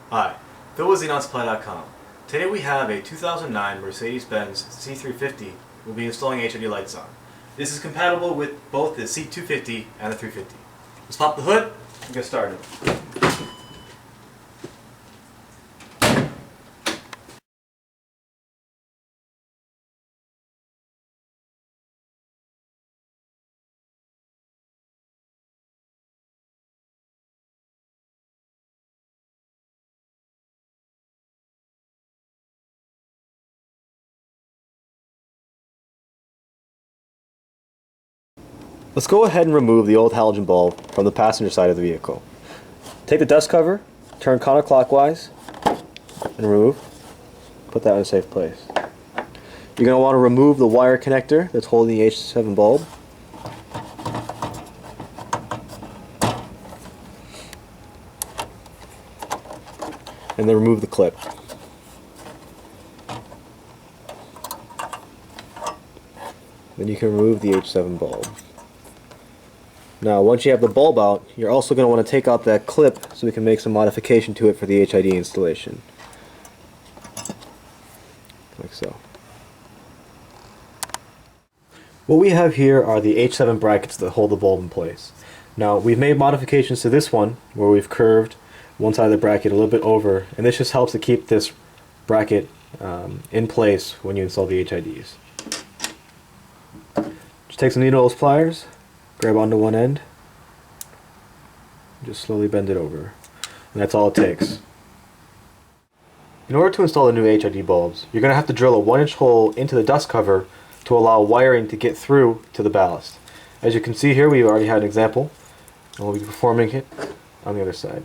Hi, Phil with XenonSupply.com. Today we have a 2009 Mercedes Benz C350 we'll be installing HID lights on. This is compatible with both the C250 and the 350. Let's pop the hood and get started. Let's go ahead and remove the old halogen bulb from the passenger side of the vehicle. Take the dust cover, turn counterclockwise, and remove. Put that in a safe place. You're going to want to remove the wire connector that's holding the H7 bulb. And then remove the clip. Then you can remove the H7 bulb. Now once you have the bulb out, you're also going to want to take out that clip so we can make some modification to it for the HID installation. Like so. What we have here are the H7 brackets that hold the bulb in place. Now we've made modifications to this one where we've curved one side of the bracket a little bit over, and this just helps to keep this bracket in place when you install the HIDs. Just take some needle nose pliers, grab onto one end, just slowly bend it over, and that's all it takes. In order to install the new HID bulbs, you're going to have to drill a 1-inch hole into the dust cover to allow wiring to get through to the ballast. As you can see here, we already had an example, and we'll be performing it on the other side.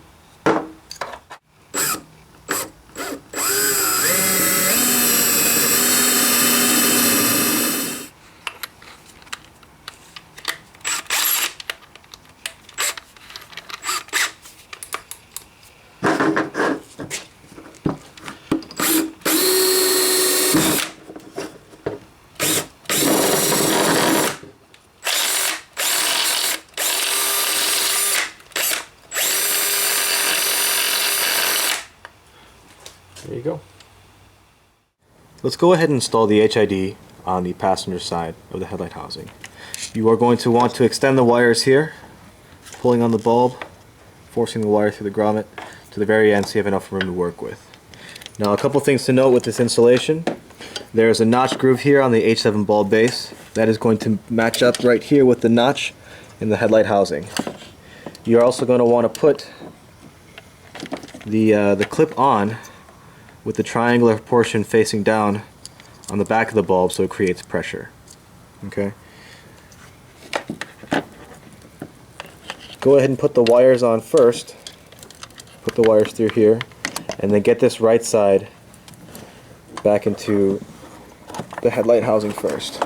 There you go. Let's go ahead and install the HID on the passenger side of the headlight housing. You are going to want to extend the wires here, pulling on the bulb, forcing the wire through the grommet to the very end so you have enough room to work with. Now a couple things to note with this installation. There's a notch groove here on the H7 bulb base. That is going to match up right here with the notch in the headlight housing. You're also going to want to put the clip on with the triangular portion facing down on the back of the bulb so it creates pressure. Okay. Go ahead and put the wires on first. Put the wires through here, and then get this right side back into the headlight housing first.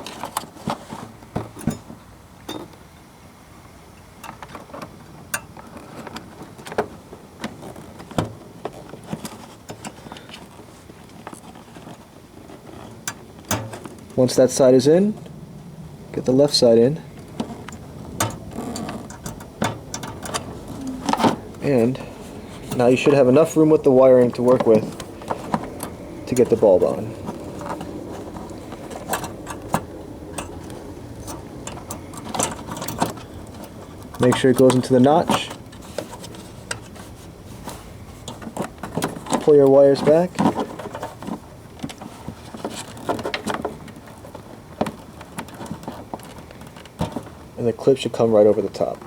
Once that side is in, get the left side in, and now you should have enough room with the wiring to work with to get the bulb on. Make sure it goes into the notch. Pull your wires back. And the clip should come right over the top.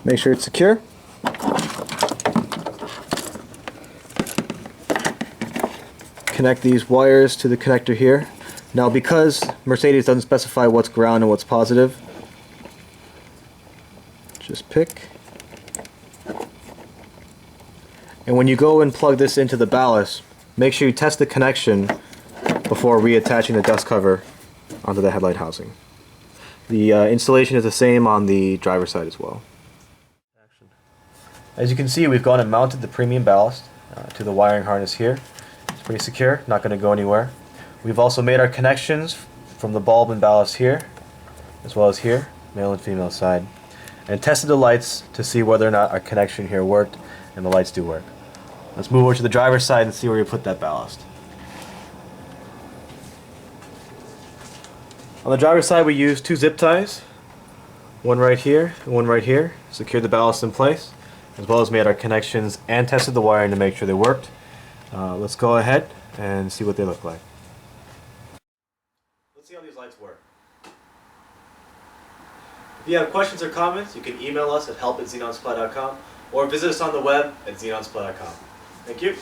Make sure it's secure. Connect these wires to the connector here. Now because Mercedes doesn't specify what's ground and what's positive, just pick. And when you go and plug this into the ballast, make sure you test the connection before reattaching the dust cover onto the headlight housing. The installation is the same on the driver's side as well. As you can see, we've gone and mounted the premium ballast to the wiring harness here. It's pretty secure, not going to go anywhere. We've also made our connections from the bulb and ballast here as well as here, male and female side, and tested the lights to see whether or not our connection here worked, and the lights do work. Let's move over to the driver's side and see where you put that ballast. On the driver's side, we use 2 zip ties, one right here and one right here, secured the ballast in place, as well as made our connections and tested the wiring to make sure they worked. Let's go ahead and see what they look like. Let's see how these lights work. If you have questions or comments, you can email us at help@xenonsupply.com or visit us on the web at xenonsupply.com. Thank you.